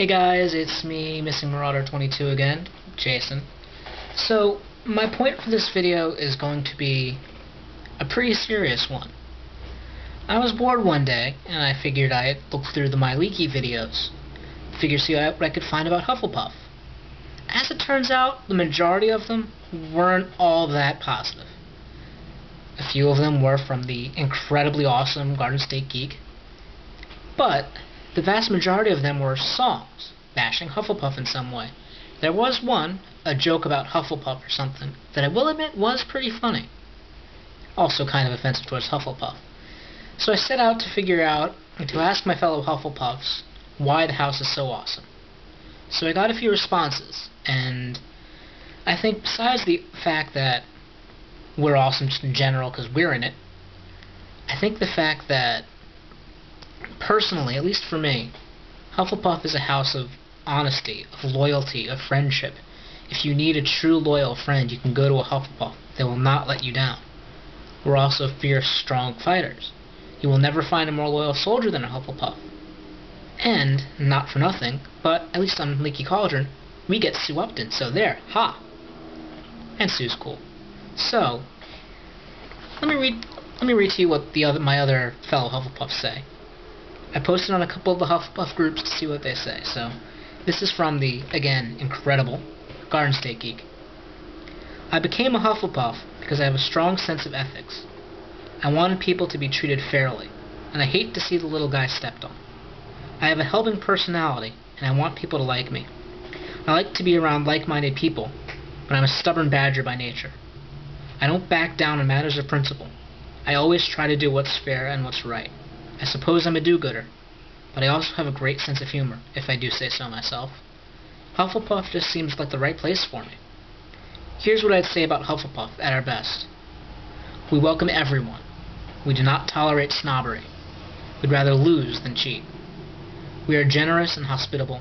Hey guys, it's me, Missing Marauder 22 again, Jason. So, my point for this video is going to be a pretty serious one. I was bored one day, and I figured I'd look through the My Leaky videos, see what I could find about Hufflepuff. As it turns out, the majority of them weren't all that positive. A few of them were from the incredibly awesome Garden State Geek, but the vast majority of them were songs, bashing Hufflepuff in some way. There was one, a joke about Hufflepuff or something, that I will admit was pretty funny. Also kind of offensive towards Hufflepuff. So I set out to figure out, and to ask my fellow Hufflepuffs, why the house is so awesome. So I got a few responses, and I think besides the fact that we're awesome just in general because we're in it, I think the fact that personally, at least for me, Hufflepuff is a house of honesty, of loyalty, of friendship. If you need a true loyal friend, you can go to a Hufflepuff. They will not let you down. We're also fierce, strong fighters. You will never find a more loyal soldier than a Hufflepuff. And, not for nothing, but at least on Leaky Cauldron, we get Sue Upton, so there, ha! And Sue's cool. So, let me read to you what my other fellow Hufflepuffs say. I posted on a couple of the Hufflepuff groups to see what they say. So, this is from the, again, incredible Garden State Geek. I became a Hufflepuff because I have a strong sense of ethics. I wanted people to be treated fairly, and I hate to see the little guy stepped on. I have a helping personality, and I want people to like me. I like to be around like-minded people, but I'm a stubborn badger by nature. I don't back down on matters of principle. I always try to do what's fair and what's right. I suppose I'm a do-gooder, but I also have a great sense of humor, if I do say so myself. Hufflepuff just seems like the right place for me. Here's what I'd say about Hufflepuff at our best. We welcome everyone. We do not tolerate snobbery. We'd rather lose than cheat. We are generous and hospitable.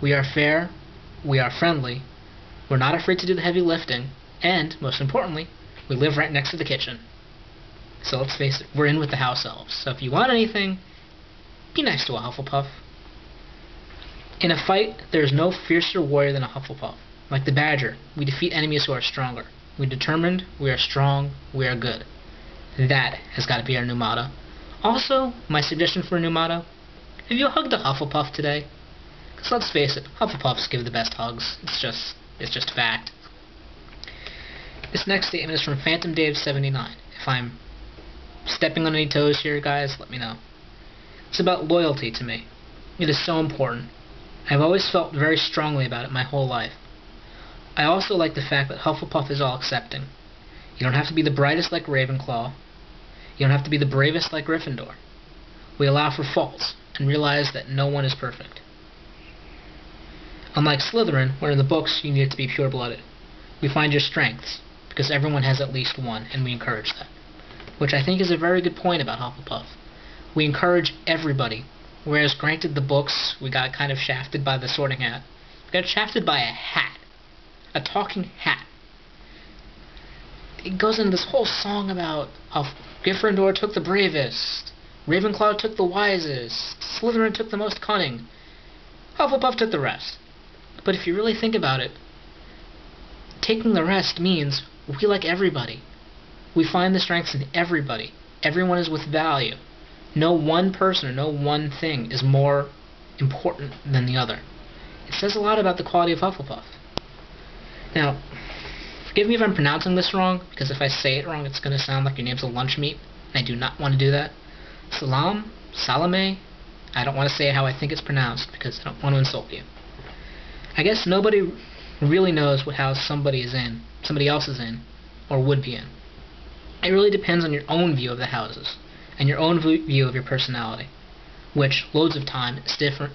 We are fair. We are friendly. We're not afraid to do the heavy lifting. And, most importantly, we live right next to the kitchen. So let's face it, we're in with the house elves. So if you want anything, be nice to a Hufflepuff. In a fight, there is no fiercer warrior than a Hufflepuff. Like the badger, we defeat enemies who are stronger. We're determined, we are strong, we are good. That has got to be our new motto. Also, my suggestion for a new motto, have you hugged a Hufflepuff today? Because let's face it, Hufflepuffs give the best hugs. It's just fact. This next statement is from Phantom Dave 79. If I'm stepping on any toes here, guys, let me know. It's about loyalty to me. It is so important. I've always felt very strongly about it my whole life. I also like the fact that Hufflepuff is all accepting. You don't have to be the brightest like Ravenclaw. You don't have to be the bravest like Gryffindor. We allow for faults and realize that no one is perfect. Unlike Slytherin, where in the books you need to be pure-blooded, we find your strengths, because everyone has at least one, and we encourage that. Which I think is a very good point about Hufflepuff. We encourage everybody, whereas granted the books, we got kind of shafted by the Sorting Hat. We got shafted by a hat. A talking hat. It goes into this whole song about how Gryffindor took the bravest, Ravenclaw took the wisest, Slytherin took the most cunning, Hufflepuff took the rest. But if you really think about it, taking the rest means we like everybody. We find the strengths in everybody. Everyone is with value. No one person or no one thing is more important than the other. It says a lot about the quality of Hufflepuff. Now, forgive me if I'm pronouncing this wrong, because if I say it wrong, it's going to sound like your name's a lunch meat, and I do not want to do that. Salome? I don't want to say it how I think it's pronounced, because I don't want to insult you. I guess nobody really knows what house somebody else is in, or would be in. It really depends on your own view of the houses, and your own view of your personality, which loads of time is different.